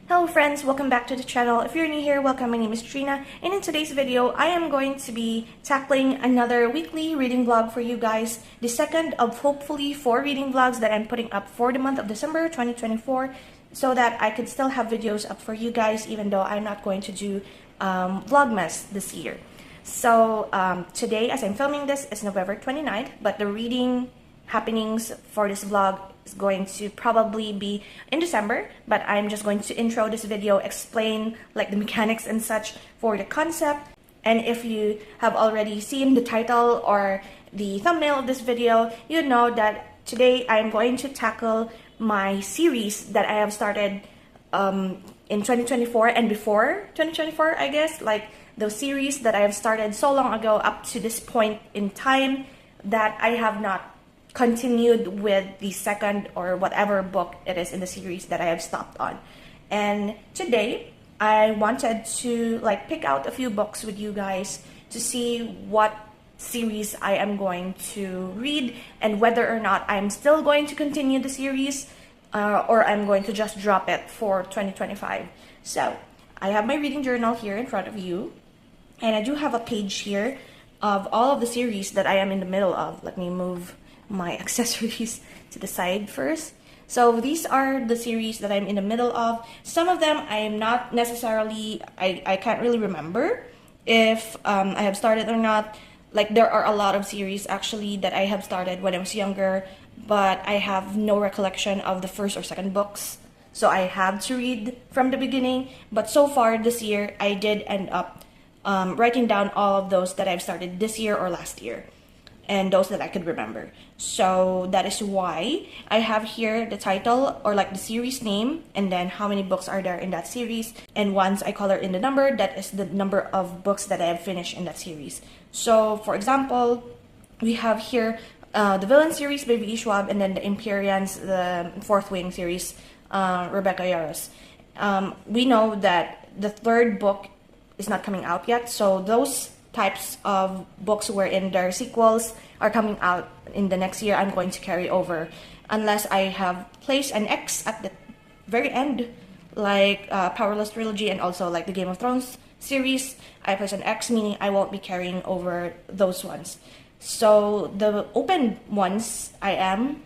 Hello friends, welcome back to the channel. If you're new here, welcome. My name is Trina, and in today's video, I am going to be tackling another weekly reading vlog for you guys. The second of hopefully 4 reading vlogs that I'm putting up for the month of December 2024, so that I could still have videos up for you guys even though I'm not going to do Vlogmas this year. So today, as I'm filming this, is November 29th, but the reading happenings for this vlog is going to probably be in December, but I'm just going to intro this video, explain like the mechanics and such for the concept. And if you have already seen the title or the thumbnail of this video, you know that today I'm going to tackle my series that I have started in 2024 and before 2024, I guess, like the series that I have started so long ago up to this point in time that I have not continued with the second or whatever book it is in the series that I have stopped on. And today I wanted to like pick out a few books with you guys to see what series I am going to read and whether or not I'm still going to continue the series or I'm going to just drop it for 2025. So I have my reading journal here in front of you, and I do have a page here of all of the series that I am in the middle of. Let me move my accessories to the side first. So these are the series that I'm in the middle of. Some of them I am not necessarily, I can't really remember if I have started or not. Like there are a lot of series actually that I have started when I was younger, but I have no recollection of the first or second books. So I have to read from the beginning. But so far this year, I did end up writing down all of those that I've started this year or last year, and those that I could remember. So that is why I have here the title or like the series name, and then how many books are there in that series. And once I color in the number, that is the number of books that I have finished in that series. So for example, we have here the Villain series by V.E. Schwab, and then the Empyreans, the Fourth Wing series, Rebecca Yarros. We know that the third book is not coming out yet, so those types of books wherein their sequels are coming out in the next year, I'm going to carry over unless I have placed an X at the very end, like Powerless Trilogy and also like the Game of Thrones series. I place an X, meaning I won't be carrying over those ones. So the open ones, I am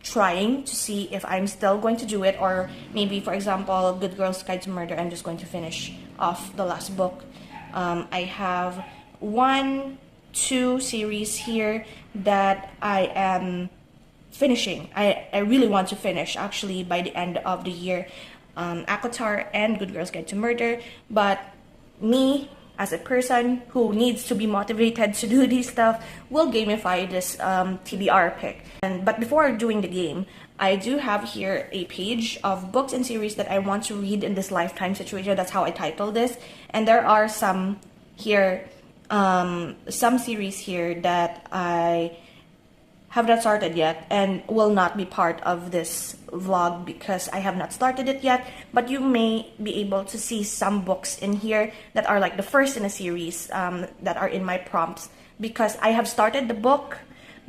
trying to see if I'm still going to do it, or maybe, for example, Good Girl's Guide to Murder, I'm just going to finish off the last book. I have 1, 2 series here that I am finishing. I really want to finish actually by the end of the year, ACOTAR and Good Girl's Guide to Murder. But me as a person who needs to be motivated to do this stuff will gamify this TBR pick. But before doing the game, I do have here a page of books and series that I want to read in this lifetime situation. That's how I title this. And there are some here, some series here that I have not started yet and will not be part of this vlog because I have not started it yet. But you may be able to see some books in here that are like the first in a series that are in my prompts, because I have started the book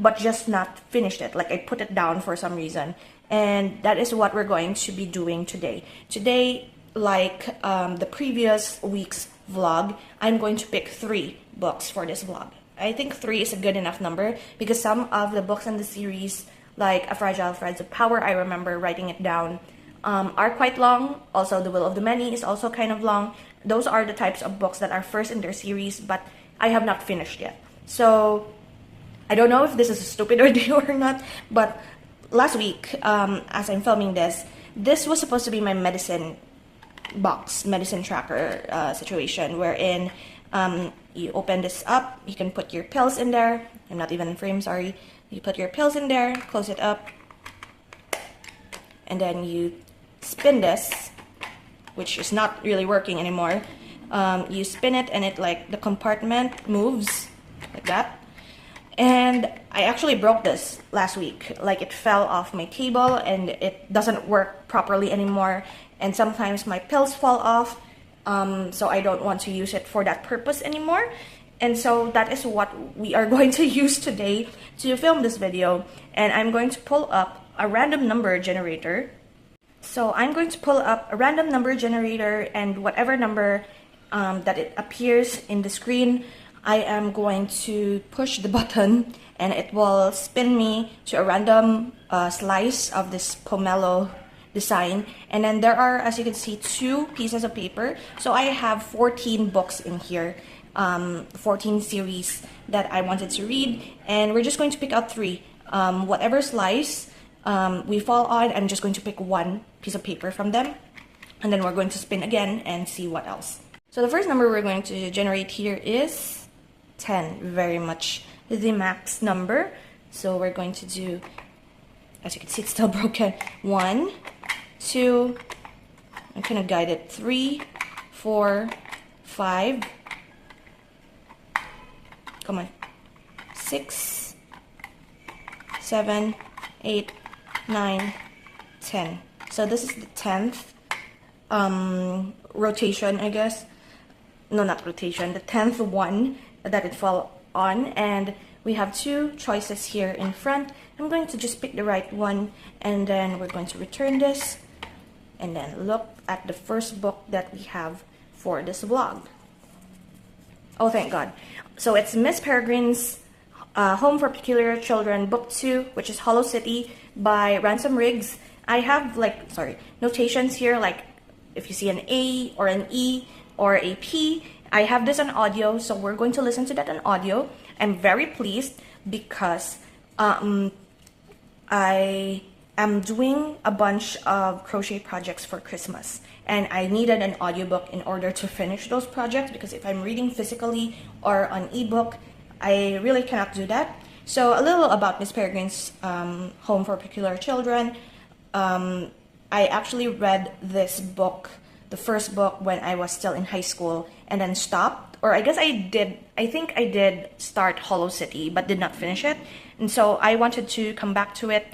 but just not finished it. Like I put it down for some reason, and that is what we're going to be doing today. Today, like the previous week's vlog, I'm going to pick 3 books for this vlog. I think 3 is a good enough number because some of the books in the series, like A Fragile Threads of Power, I remember writing it down, are quite long. Also, The Will of the Many is also kind of long. Those are the types of books that are first in their series, but I have not finished yet. So I don't know if this is a stupid idea or not, but last week, as I'm filming this, this was supposed to be my medicine box, medicine tracker situation, wherein you open this up, you can put your pills in there. I'm not even in frame, sorry. You put your pills in there, close it up, and then you spin this, which is not really working anymore. You spin it and it like the compartment moves like that. And I actually broke this last week. Like it fell off my table and it doesn't work properly anymore. And sometimes my pills fall off. So I don't want to use it for that purpose anymore. And so that is what we are going to use today to film this video. And I'm going to pull up a random number generator So I'm going to pull up a random number generator, and whatever number that it appears in the screen, I am going to push the button and it will spin me to a random slice of this pomelo design. And then there are, as you can see, 2 pieces of paper. So I have 14 books in here, 14 series that I wanted to read, and we're just going to pick out 3. Whatever slice we fall on, I'm just going to pick 1 piece of paper from them, and then we're going to spin again and see what else. So the first number we're going to generate here is 10, very much the max number. So we're going to do, as you can see, it's still broken. 1, 2, I'm gonna guide it, 3, 4, 5, come on, 6, 7, 8, 9, 10. So this is the 10th rotation, I guess. No, not rotation, the 10th one that it fell on, and we have 2 choices here in front. I'm going to just pick the right one, and then we're going to return this, and then look at the first book that we have for this vlog. Oh, thank God. So it's Miss Peregrine's Home for Peculiar Children, Book 2, which is Hollow City by Ransom Riggs. I have notations here, like if you see an A or an E or a P. I have this on audio, so we're going to listen to that on audio. I'm very pleased because I am doing a bunch of crochet projects for Christmas, and I needed an audiobook in order to finish those projects, because if I'm reading physically or on ebook, I really cannot do that. So a little about Miss Peregrine's Home for Peculiar Children. I actually read this book, the first book, when I was still in high school, and then stopped. Or I guess I think I did start Hollow City, but did not finish it. And so I wanted to come back to it,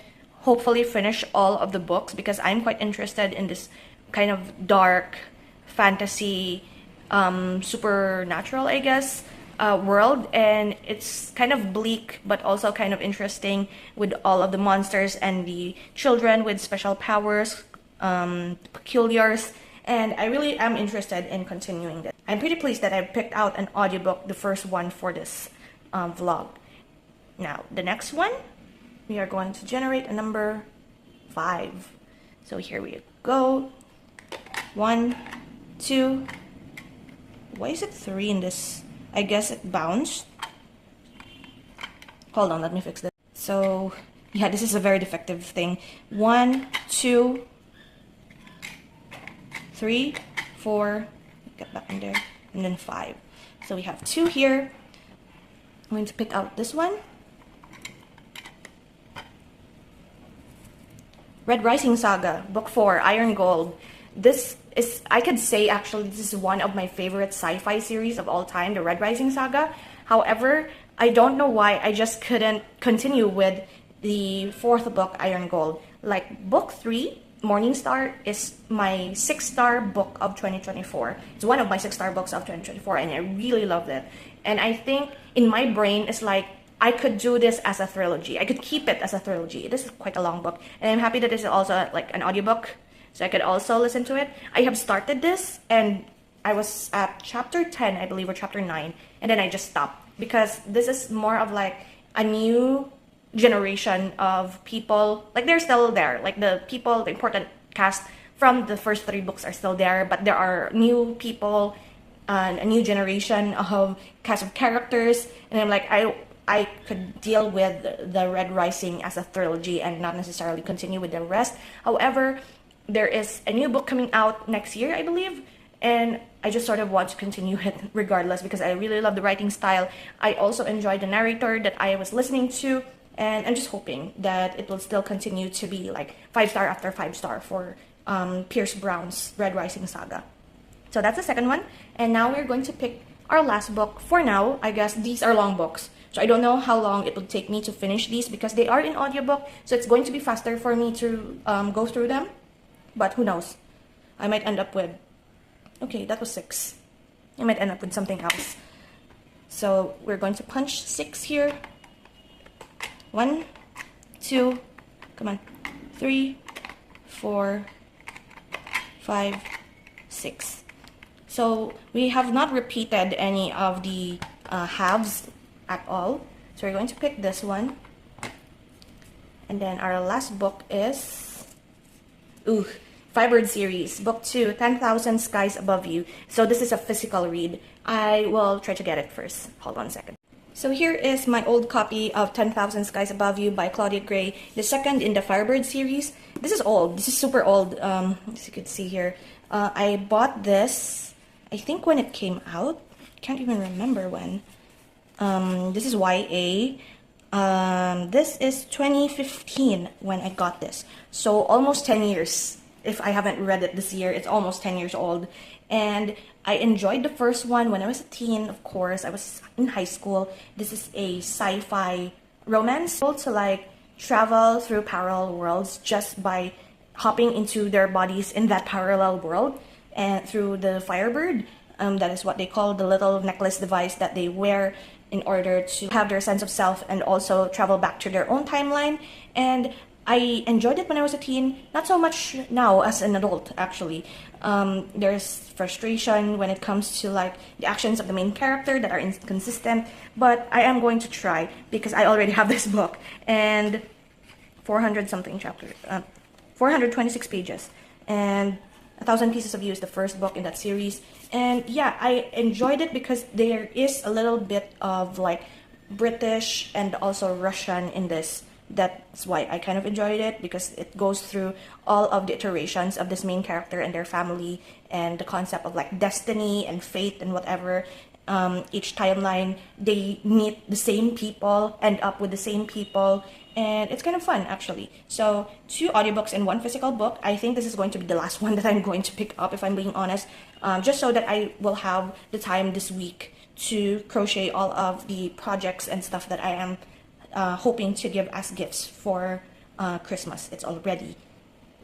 hopefully finish all of the books, because I'm quite interested in this kind of dark fantasy, supernatural, I guess, world. And it's kind of bleak, but also kind of interesting, with all of the monsters and the children with special powers, peculiars. And I really am interested in continuing this. I'm pretty pleased that I picked out an audiobook, the first one for this vlog. Now, the next one, we are going to generate a number 5. So here we go. 1, 2. Why is it 3 in this? I guess it bounced. Hold on, let me fix this. So, yeah, this is a very defective thing. 1, 2, 3, 4, get back in there, and then 5. So we have 2 here. I'm going to pick out this one. Red Rising Saga, Book 4, Iron Gold. This is, I could say actually, this is one of my favorite sci-fi series of all time, the Red Rising Saga. However, I don't know why I just couldn't continue with the 4th book, Iron Gold. Like, Book 3, Morning Star, is my 6-star book of 2024. It's one of my 6-star books of 2024, and I really loved it. And I think in my brain, it's like, I could do this as a trilogy. I could keep it as a trilogy. This is quite a long book, and I'm happy that this is also like an audiobook, so I could also listen to it. I have started this, and I was at chapter 10, I believe, or chapter 9, and then I just stopped, because this is more of like a new generation of people. Like, they're still there, like the people, the important cast from the first 3 books are still there, but there are new people and a new generation of cast of characters, and I'm like, I could deal with the Red Rising as a trilogy and not necessarily continue with the rest. However, there is a new book coming out next year, I believe, and I just sort of want to continue it regardless, because I really love the writing style. I also enjoyed the narrator that I was listening to, and I'm just hoping that it will still continue to be like 5-star after 5-star for Pierce Brown's Red Rising Saga. So that's the second one, and now we're going to pick our last book. For now, I guess these are long books, so I don't know how long it will take me to finish these, because they are in audiobook, so it's going to be faster for me to go through them. But who knows? I might end up with... Okay, that was 6. I might end up with something else. So we're going to punch 6 here. 1, 2, come on, 3, 4, 5, 6. So we have not repeated any of the halves at all. So we're going to pick this one. And then our last book is Firebird series, book 2, 10,000 Skies Above You. So this is a physical read. I will try to get it first. Hold on a second. So here is my old copy of 10,000 Skies Above You by Claudia Gray, the second in the Firebird series. This is old. This is super old, as you can see here. I bought this, I think when it came out. I can't even remember when. This is YA. This is 2015 when I got this. So almost 10 years. If I haven't read it this year, it's almost 10 years old. And I enjoyed the first one when I was a teen, of course. I was in high school. This is a sci-fi romance. To like travel through parallel worlds just by hopping into their bodies in that parallel world and through the Firebird. That is what they call the little necklace device that they wear in order to have their sense of self and also travel back to their own timeline. And I enjoyed it when I was a teen, not so much now as an adult, actually. There's frustration when it comes to like the actions of the main character that are inconsistent, but I am going to try because I already have this book and 400 something chapters, 426 pages, and 1,000 Pieces of You is the first book in that series. And yeah, I enjoyed it because there is a little bit of like British and also Russian in this. That's why I kind of enjoyed it, because it goes through all of the iterations of this main character and their family and the concept of like destiny and fate and whatever. Each timeline, they meet the same people, end up with the same people, and it's kind of fun actually. So 2 audiobooks and 1 physical book. I think this is going to be the last one that I'm going to pick up, if I'm being honest, just so that I will have the time this week to crochet all of the projects and stuff that I am hoping to give as gifts for Christmas. It's already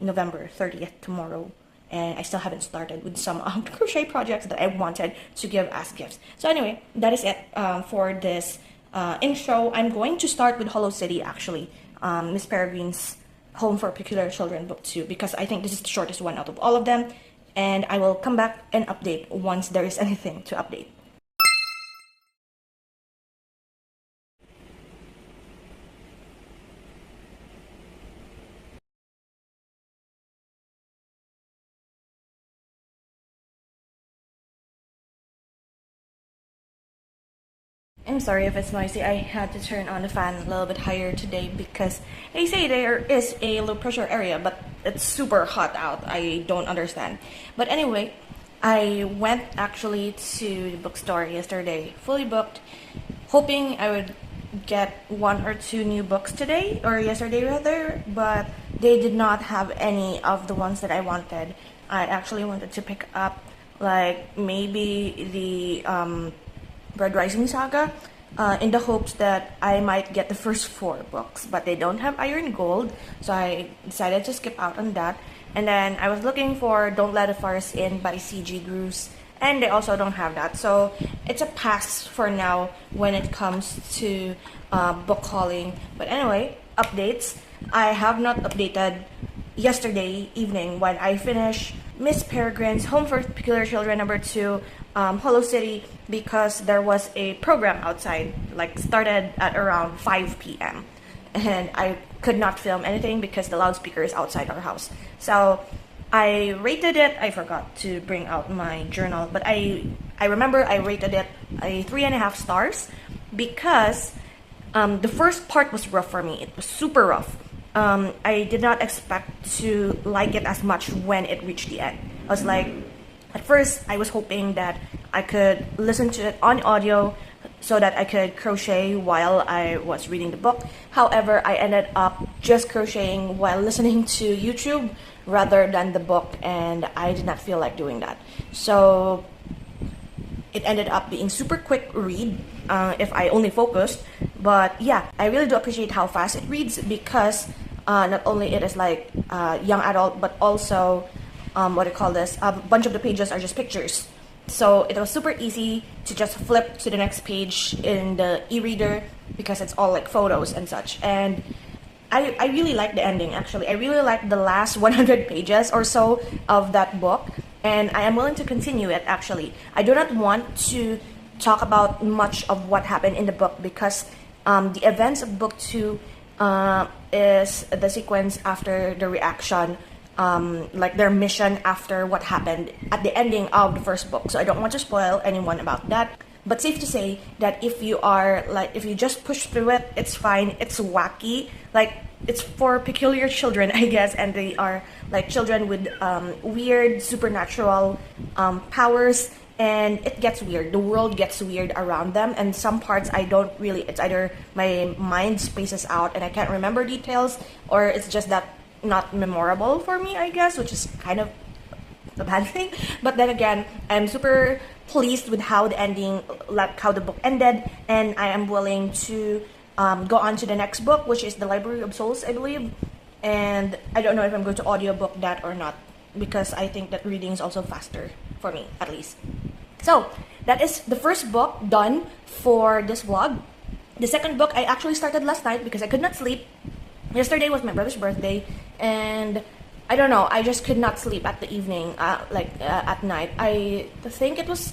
November 30th tomorrow, and I still haven't started with some crochet projects that I wanted to give as gifts. So anyway, that is it for this intro. I'm going to start with Hollow City, actually, Miss Peregrine's Home for Peculiar Children book 2, because I think this is the shortest one out of all of them, and I will come back and update once there is anything to update. I'm sorry if it's noisy. I had to turn on the fan a little bit higher today because they say there is a low pressure area, but it's super hot out. I don't understand. But anyway, I went actually to the bookstore yesterday, fully booked, hoping I would get 1 or 2 new books today, or yesterday rather, but they did not have any of the ones that I wanted. I actually wanted to pick up like maybe the Red Rising Saga, in the hopes that I might get the first 4 books, but they don't have Iron Gold, so I decided to skip out on that. And then I was looking for Don't Let a Forest In by C.G. Gruss, and they also don't have that. So it's a pass for now when it comes to book hauling. But anyway, updates. I have not updated yesterday evening when I finished Miss Peregrine's Home for Peculiar Children number 2, Hollow City, because there was a program outside, like started at around 5 p.m. and I could not film anything because the loudspeaker is outside our house. So I rated it. I forgot to bring out my journal, but I remember I rated it a 3.5 stars because the first part was rough for me. It was super rough. I did not expect to like it as much when it reached the end. I was like, at first I was hoping that I could listen to it on audio so that I could crochet while I was reading the book. However, I ended up just crocheting while listening to YouTube rather than the book, and I did not feel like doing that. So it ended up being super quick read if I only focused. But yeah, I really do appreciate how fast it reads because not only it is like young adult, but also what do you call this? A bunch of the pages are just pictures. So it was super easy to just flip to the next page in the e-reader because it's all like photos and such. And I really like the ending, actually. I really like the last 100 pages or so of that book, and I am willing to continue it, actually. I do not want to talk about much of what happened in the book because the events of book 2 is the sequence after the reaction, like their mission after what happened at the ending of the first book. So I don't want to spoil anyone about that. But safe to say that if you just push through it, it's fine. It's wacky. Like, it's for peculiar children, I guess, and they are like children with weird supernatural powers, and it gets weird. The world gets weird around them, and some parts I don't really, it's either my mind spaces out and I can't remember details, or it's just that not memorable for me, I guess, which is kind of a bad thing. But then again, I'm super pleased with how the ending, like how the book ended, and I am willing to go on to the next book, which is The Library of Souls, I believe. And I don't know if I'm going to audiobook that or not, because I think that reading is also faster for me, at least. So that is the first book done for this vlog. The second book I actually started last night because I could not sleep. Yesterday was my brother's birthday, and I don't know, I just could not sleep at the evening, at night. I think it was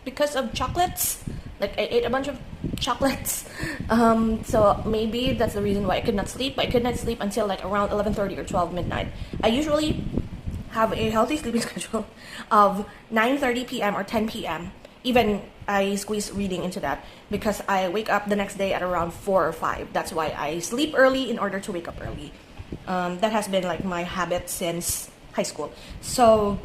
because of chocolates. Like, I ate a bunch of chocolates. So maybe that's the reason why I could not sleep. But I could not sleep until like around 11:30 or 12 midnight. I usually have a healthy sleeping schedule of 9:30 p.m. or 10 p.m. Even I squeeze reading into that because I wake up the next day at around 4 or 5. That's why I sleep early in order to wake up early. That has been like my habit since high school. So,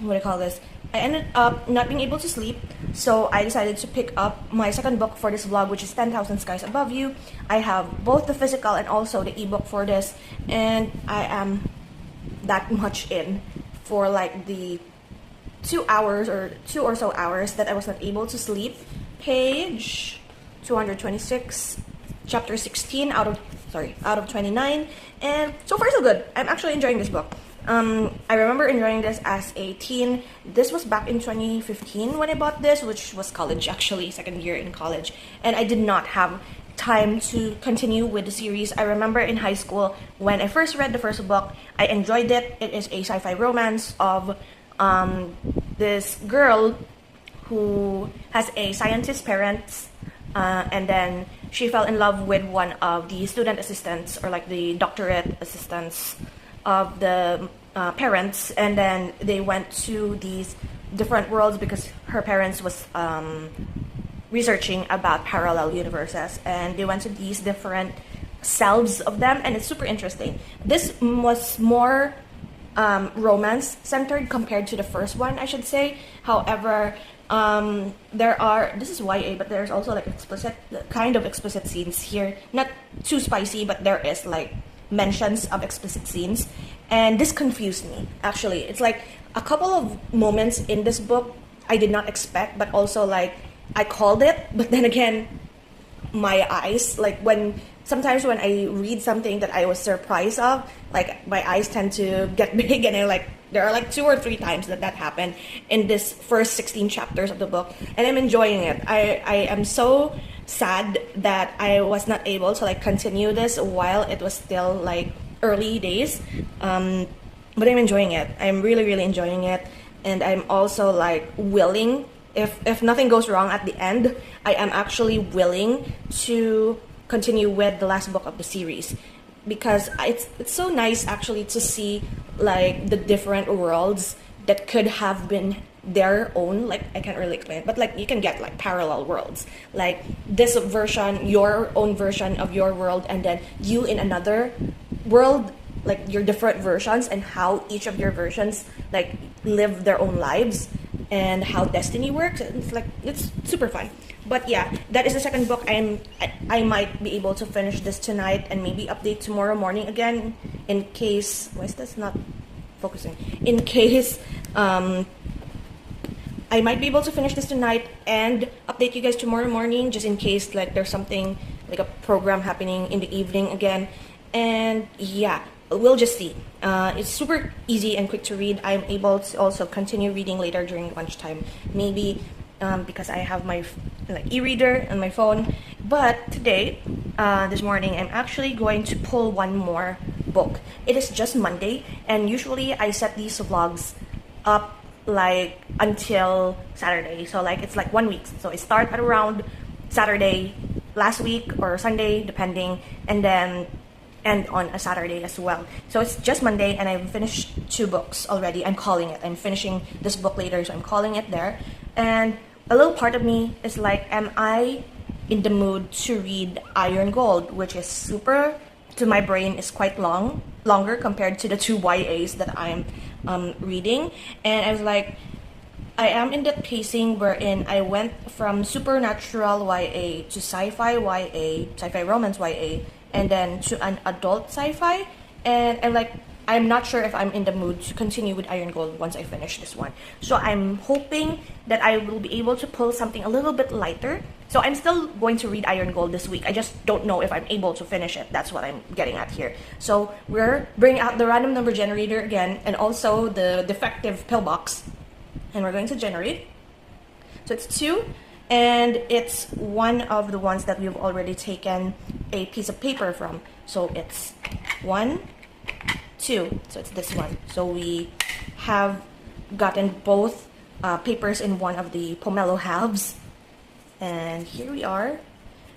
what do I call this? I ended up not being able to sleep, so I decided to pick up my second book for this vlog, which is 10,000 Skies Above You. I have both the physical and also the ebook for this, and I am that much in for like the 2 hours or 2 or so hours that I was not able to sleep. Page 226, chapter 16 out of 29, and so far so good. I'm actually enjoying this book. I remember enjoying this as a teen. This was back in 2015 when I bought this, which was college, actually, second year in college, and I did not have time to continue with the series. I remember in high school when I first read the first book, I enjoyed it. It is a sci-fi romance of this girl who has a scientist parents, and then she fell in love with one of the student assistants, or like the doctorate assistants of the parents, and then they went to these different worlds because her parents was researching about parallel universes, and they went to these different selves of them, and it's super interesting. This was more romance centered compared to the first one, I should say. However, this is YA, but there's also like explicit scenes here. Not too spicy, but there is like mentions of explicit scenes, and this confused me, actually. It's like a couple of moments in this book I did not expect, but also like I called it, but then again, my eyes, like sometimes when I read something that I was surprised of, like my eyes tend to get big, and there are like 2 or 3 times that happened in this first 16 chapters of the book, and I'm enjoying it. I am so sad that I was not able to like continue this while it was still like early days, but I'm enjoying it. I'm really enjoying it, and I'm also like willing, if nothing goes wrong at the end, I am actually willing to continue with the last book of the series, because it's so nice actually to see like the different worlds that could have been their own, like I can't really explain it, but like you can get like parallel worlds, like this version, your own version of your world, and then you in another world, like your different versions, and how each of your versions like live their own lives, and how destiny works. It's super fun. But yeah, that is the second book. I might be able to finish this tonight and maybe update tomorrow morning again, in case, why is this not focusing? In case I might be able to finish this tonight and update you guys tomorrow morning, just in case like there's something like a program happening in the evening again. And yeah, we'll just see. It's super easy and quick to read. I'm able to also continue reading later during lunchtime, maybe because I have my like e-reader on my phone. But today, this morning, I'm actually going to pull one more book. It is just Monday, and usually I set these vlogs up like until Saturday. So like it's like 1 week. So I start at around Saturday last week or Sunday, depending, and then end on a Saturday as well. So it's just Monday, and I've finished 2 books already. I'm calling it. I'm finishing this book later, so I'm calling it there. And a little part of me is like, am I in the mood to read Iron Gold, which is super, to my brain, is quite longer compared to the 2 YAs that I'm reading. And I was like, I am in that pacing wherein I went from supernatural YA to sci-fi YA, sci-fi romance YA, and then to an adult sci-fi, and I'm not sure if I'm in the mood to continue with Iron Gold once I finish this one. So I'm hoping that I will be able to pull something a little bit lighter. So I'm still going to read Iron Gold this week. I just don't know if I'm able to finish it. That's what I'm getting at here. So we're bringing out the random number generator again, and also the defective pillbox, and we're going to generate. So it's 2. And it's one of the ones that we've already taken a piece of paper from. So it's 1, 2. So it's this one. So we have gotten both papers in one of the Pomelo halves. And here we are.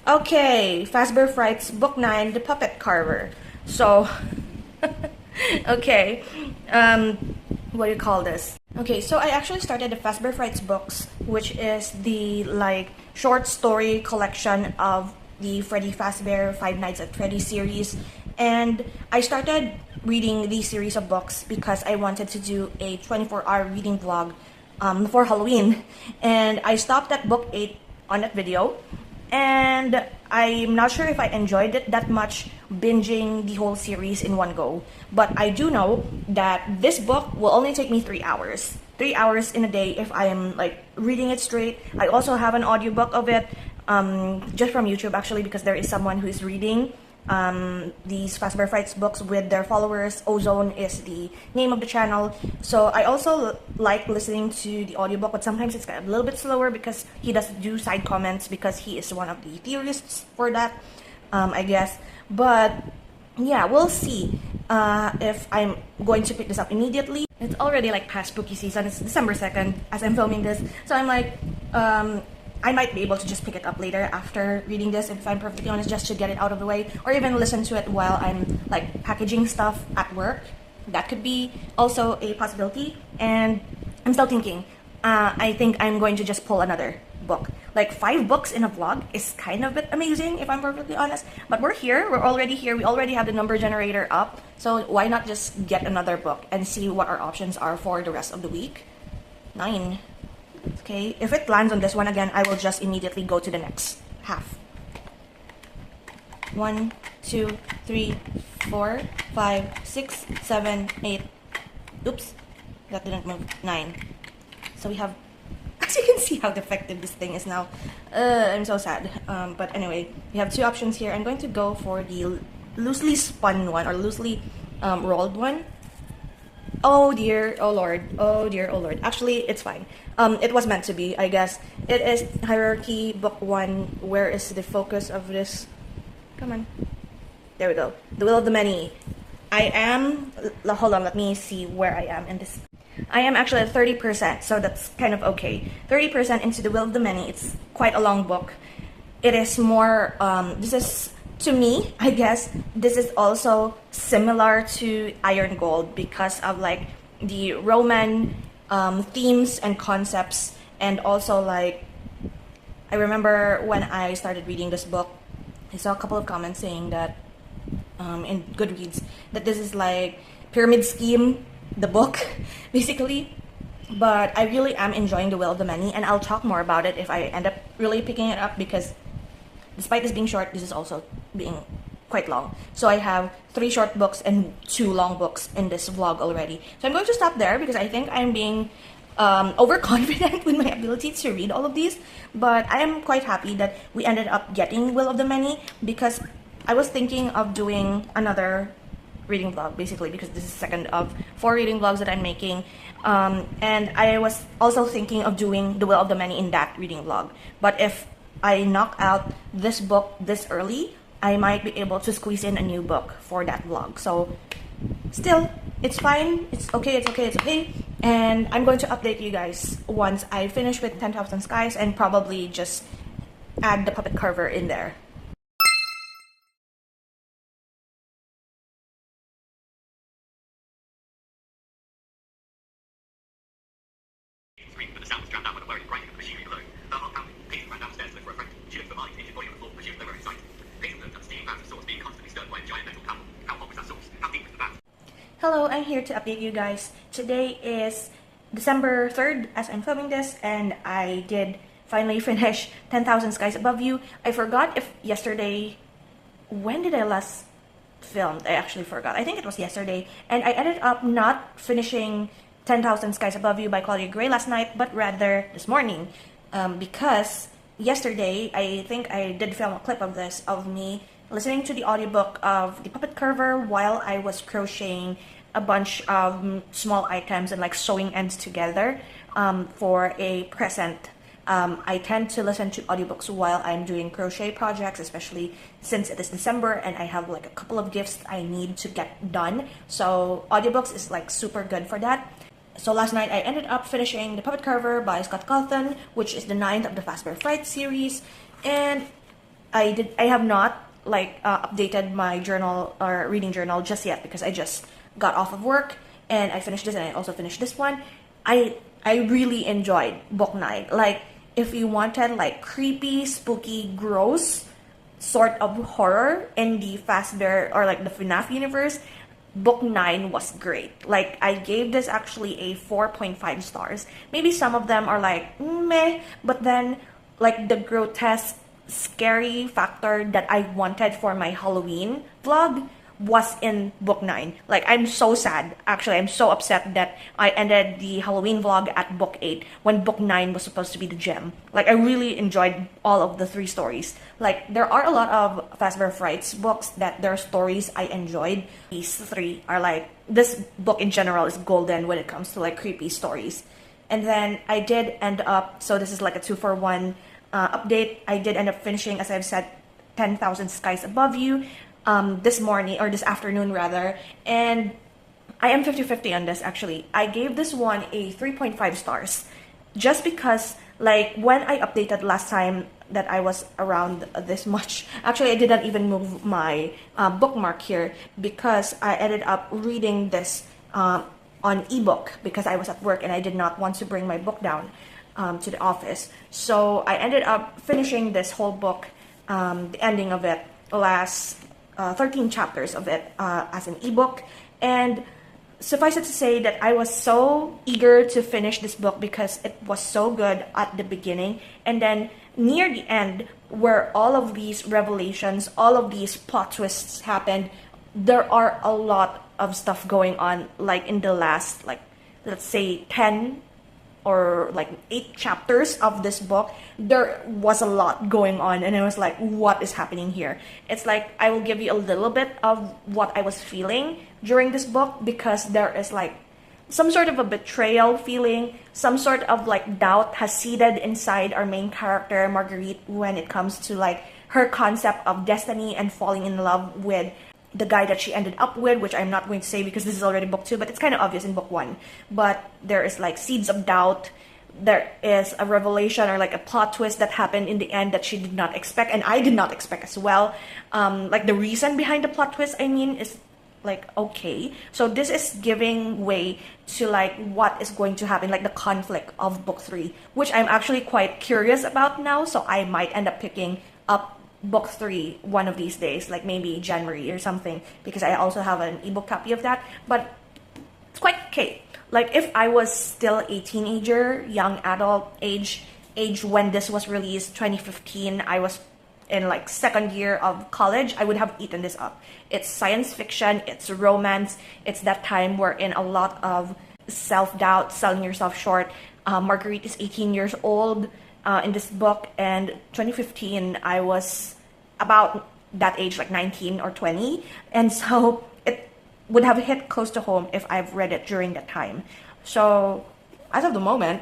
Okay, Fazbear Frights Book 9, The Puppet Carver. So, okay. What do you call this? Okay, so I actually started the Fazbear Frights books, which is the like short story collection of the Freddy Fazbear Five Nights at Freddy's series, and I started reading these series of books because I wanted to do a 24-hour reading vlog for Halloween, and I stopped at book 8 on that video, and I'm not sure if I enjoyed it that much binging the whole series in one go, but I do know that this book will only take me 3 hours. 3 hours in a day if I am like reading it straight. I also have an audiobook of it just from YouTube actually, because there is someone who is reading these Fazbear Frights books with their followers. Ozone is the name of the channel. So I also like listening to the audiobook, but sometimes it's a little bit slower because he does do side comments because he is one of the theorists for that, I guess. But yeah, we'll see if I'm going to pick this up immediately. It's already like past spooky season. It's December 2nd as I'm filming this. So I'm like, I might be able to just pick it up later after reading this, if I'm perfectly honest, just to get it out of the way, or even listen to it while I'm like packaging stuff at work. That could be also a possibility. And I'm still thinking, I think I'm going to just pull another book. Like 5 books in a vlog is kind of a bit amazing, if I'm perfectly honest. But we're here, we're already here, we already have the number generator up. So why not just get another book and see what our options are for the rest of the week? 9. Okay, if it lands on this one again, I will just immediately go to the next half. 1, 2, 3, 4, 5, 6, 7, 8. Oops, that didn't move. 9. So we have, as you can see how defective this thing is now. I'm so sad. But anyway, we have 2 options here. I'm going to go for the loosely spun one, or loosely rolled one. Oh dear, oh lord, oh dear, oh lord. Actually, it's fine. It was meant to be, I guess. It is Hierarchy Book 1. Where is the focus of this? Come on. There we go. The Will of the Many. I am, hold on, let me see where I am in this. I am actually at 30%, so that's kind of okay. 30% into The Will of the Many. It's quite a long book. It is more, this is, to me, I guess, this is also similar to Iron Gold because of like the Roman themes and concepts, and also like, I remember when I started reading this book, I saw a couple of comments saying that in Goodreads that this is like pyramid scheme, the book, basically. But I really am enjoying The Will of the Many, and I'll talk more about it if I end up really picking it up, because despite this being short, this is also being quite long. So I have 3 short books and 2 long books in this vlog already. So I'm going to stop there because I think I'm being overconfident with my ability to read all of these. But I am quite happy that we ended up getting Will of the Many, because I was thinking of doing another reading vlog, basically, because this is the second of 4 reading vlogs that I'm making. And I was also thinking of doing The Will of the Many in that reading vlog. But if I knock out this book this early, I might be able to squeeze in a new book for that vlog. So still, it's fine. It's okay. It's okay. It's okay. And I'm going to update you guys once I finish with 10,000 Skies and probably just add the puppet carver in there. But the sound was drowned out by the whirring grinding of the machinery below. Her heart pounding. Peyton ran downstairs to look for a friend. She looked for Marley painted body on the floor, assuming they were in sight. Peyton looked at the steaming clouds of sauce being constantly stirred by a giant metal panel. How hot was that sauce? How deep was the vat? Hello, I'm here to update you guys. Today is December 3rd as I'm filming this, and I did finally finish 10,000 Skies Above You. I forgot if yesterday... When did I last film? I actually forgot. I think it was yesterday. And I ended up not finishing 10,000 Skies Above You by Claudia Gray last night, but rather this morning. Because yesterday, I think I did film a clip of this, of me listening to the audiobook of The Puppet Carver while I was crocheting a bunch of small items and like sewing ends together for a present. I tend to listen to audiobooks while I'm doing crochet projects, especially since it is December and I have like a couple of gifts I need to get done. So audiobooks is like super good for that. So last night I ended up finishing The Puppet Carver by Scott Cawthon, which is the 9th of the Fazbear Fright series, and I have not like updated my journal or reading journal just yet because I just got off of work and I finished this and I also finished this one. I really enjoyed book 9. Like, if you wanted like creepy, spooky, gross sort of horror in the Fazbear or like the FNAF universe, book 9 was great. Like, I gave this actually a 4.5 stars. Maybe some of them are like meh, but then like the grotesque, scary factor that I wanted for my Halloween vlog was in book 9. Like, I'm so sad. Actually, I'm so upset that I ended the Halloween vlog at book 8 when book 9 was supposed to be the gem. Like, I really enjoyed all of the 3 stories. Like, there are a lot of Fazbear Frights books that their stories I enjoyed. These 3 are like, this book in general is golden when it comes to like creepy stories. And then I did end up, so this is like a 2-for-1 update. I did end up finishing, as I've said, 10,000 Skies Above You this morning, or this afternoon rather, and I am 50-50 on this actually. I gave this one a 3.5 stars just because like when I updated last time that I was around this much, actually I didn't even move my bookmark here because I ended up reading this on ebook because I was at work and I did not want to bring my book down to the office. So I ended up finishing this whole book, the ending of it, last 13 chapters of it as an ebook, and suffice it to say that I was so eager to finish this book because it was so good at the beginning, and then near the end where all of these revelations, all of these plot twists happened, there are a lot of stuff going on, like in the last, like, let's say 10 or like 8 chapters of this book. There was a lot going on and I was like, what is happening here? It's like, I will give you a little bit of what I was feeling during this book because there is like some sort of a betrayal feeling, some sort of like doubt has seeded inside our main character, Marguerite, when it comes to like her concept of destiny and falling in love with the guy that she ended up with, which I'm not going to say because this is already book 2, but it's kind of obvious in book 1. But there is like seeds of doubt. There is a revelation or like a plot twist that happened in the end that she did not expect, and I did not expect as well. Like the reason behind the plot twist, I mean, is like okay. So this is giving way to like what is going to happen, like the conflict of book 3, which I'm actually quite curious about now. So I might end up picking up book 3 one of these days, like maybe January or something, because I also have an ebook copy of that. But it's quite okay. Like if I was still a teenager, young adult age when this was released, 2015, I was in like 2nd year of college, I would have eaten this up. It's science fiction, it's romance, it's that time where in a lot of self-doubt, selling yourself short. Marguerite is 18 years old in this book, and 2015 I was about that age, like 19 or 20, and so it would have hit close to home if I've read it during that time. So as of the moment,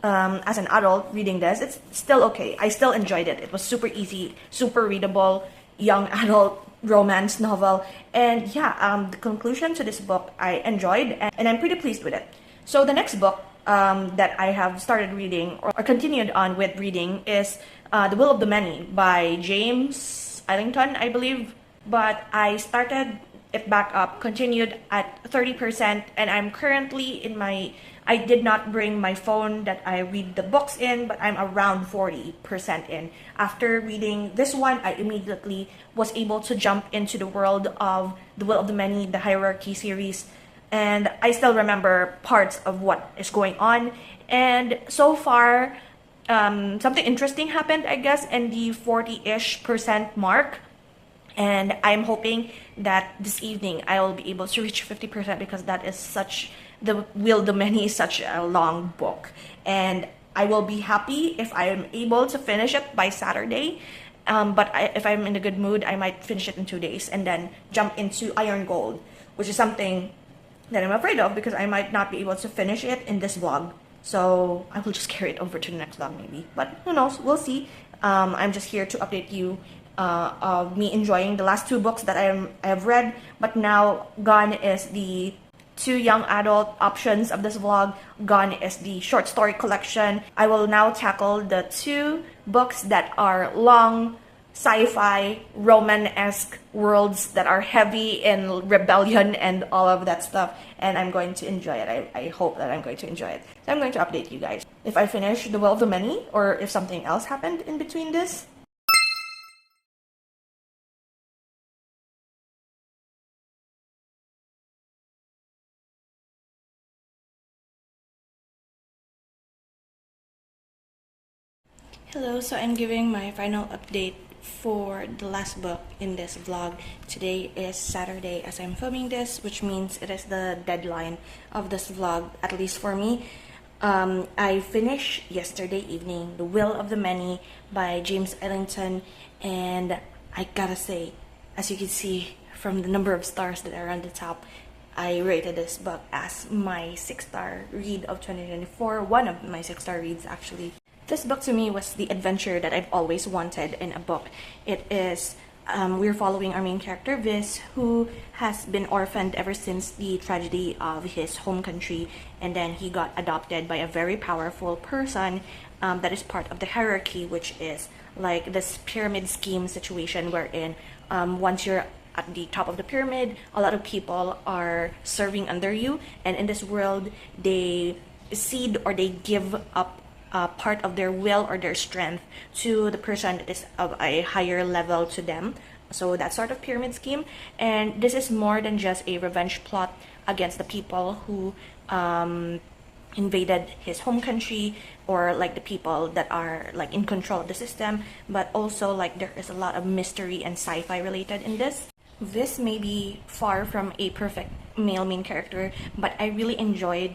as an adult reading this, it's still okay. I still enjoyed it. It was super easy, super readable, young adult romance novel. And yeah, the conclusion to this book I enjoyed, and I'm pretty pleased with it. So the next book that I have started reading or continued on with reading is The Will of the Many by James Ellington, I believe. But I started it back up, continued at 30%, and I'm currently in my. I did not bring my phone that I read the books in, but I'm around 40% in. After reading this one, I immediately was able to jump into the world of The Will of the Many, the Hierarchy series, and I still remember parts of what is going on. And so far, something interesting happened, I guess, in the 40-ish% mark. And I'm hoping that this evening I will be able to reach 50% because that is such, The Will of the Many is such a long book. And I will be happy if I am able to finish it by Saturday. If I'm in a good mood, I might finish it in 2 days and then jump into Iron Gold, which is something that I'm afraid of because I might not be able to finish it in this vlog. So I will just carry it over to the next vlog maybe. But who knows, we'll see. I'm just here to update you of me enjoying the last 2 books that I have read. But now gone is the 2 young adult options of this vlog. Gone is the short story collection. I will now tackle the 2 books that are long, sci-fi, Roman-esque worlds that are heavy in rebellion and all of that stuff, and I'm going to enjoy it. I hope that I'm going to enjoy it. So I'm going to update you guys if I finish The Will of the Many or if something else happened in between this. Hello, so I'm giving my final update for the last book in this vlog. Today is Saturday as I'm filming this, which means it is the deadline of this vlog, at least for me. I finished yesterday evening The Will of the Many by James Ellington, and I gotta say, as you can see from the number of stars that are on the top, I rated this book as my 6-star read of 2024, one of my 6-star reads actually. This book to me was the adventure that I've always wanted in a book. It is, we're following our main character, Viz, who has been orphaned ever since the tragedy of his home country, and then he got adopted by a very powerful person that is part of the hierarchy, which is like this pyramid scheme situation wherein once you're at the top of the pyramid, a lot of people are serving under you, and in this world, they cede or they give up part of their will or their strength to the person that is of a higher level to them. So that sort of pyramid scheme. And this is more than just a revenge plot against the people who invaded his home country, or like the people that are like in control of the system, but also like there is a lot of mystery and sci-fi related in this. This may be far from a perfect male main character, but I really enjoyed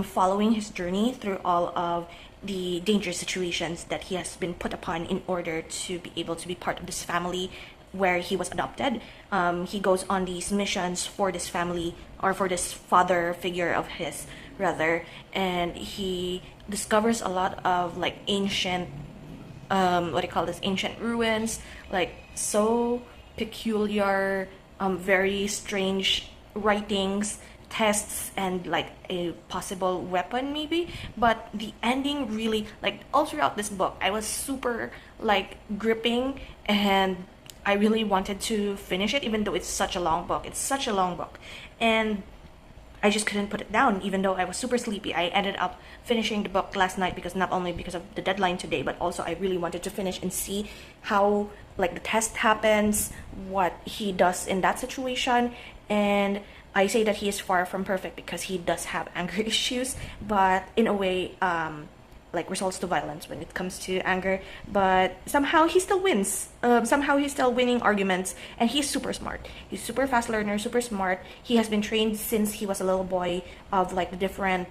following his journey through all of the dangerous situations that he has been put upon in order to be able to be part of this family where he was adopted. He goes on these missions for this family, or for this father figure of his rather, and he discovers a lot of like ancient what do you call this, ancient ruins, like so peculiar, very strange writings, tests, and like a possible weapon maybe. But the ending really, like all throughout this book, I was super like gripping, and I really wanted to finish it even though it's such a long book. It's such a long book, and I just couldn't put it down even though I was super sleepy. I ended up finishing the book last night because not only because of the deadline today, but also I really wanted to finish and see how like the test happens, what he does in that situation. And I say that he is far from perfect because he does have anger issues, but in a way, like results to violence when it comes to anger. But somehow he still wins. Somehow he's still winning arguments, and he's super smart. He's super fast learner, super smart. He has been trained since he was a little boy of like the different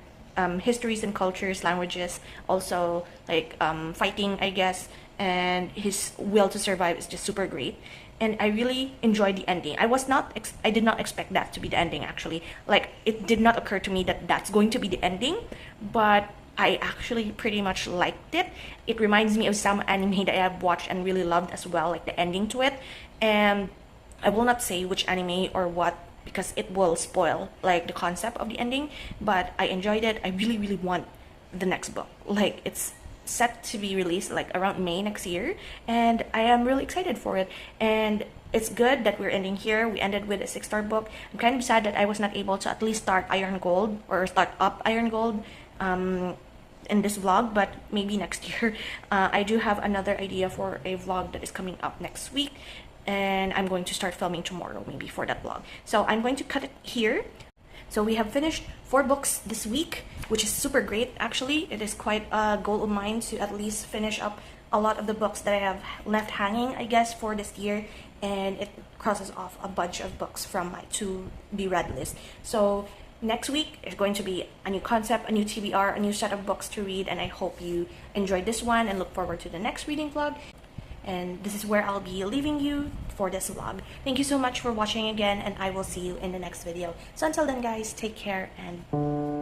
histories and cultures, languages, also like fighting, I guess. And his will to survive is just super great. And I really enjoyed the ending. I did not expect that to be the ending actually. Like it did not occur to me that that's going to be the ending, but I actually pretty much liked it. It reminds me of some anime that I have watched and really loved as well, like the ending to it. And I will not say which anime or what because it will spoil like the concept of the ending, but I enjoyed it. I really, really want the next book. Like it's set to be released like around May next year, and I am really excited for it. And it's good that we're ending here. We ended with a 6-star book. I'm kind of sad that I was not able to at least start Iron Gold or start up Iron Gold in this vlog, but maybe next year. I do have another idea for a vlog that is coming up next week, and I'm going to start filming tomorrow maybe for that vlog. So I'm going to cut it here. So we have finished 4 books this week, which is super great actually. It is quite a goal of mine to at least finish up a lot of the books that I have left hanging, I guess, for this year, and it crosses off a bunch of books from my to be read list. So next week is going to be a new concept, a new TBR, a new set of books to read, and I hope you enjoyed this one and look forward to the next reading vlog. And this is where I'll be leaving you for this vlog. Thank you so much for watching again, and I will see you in the next video. So until then guys, take care and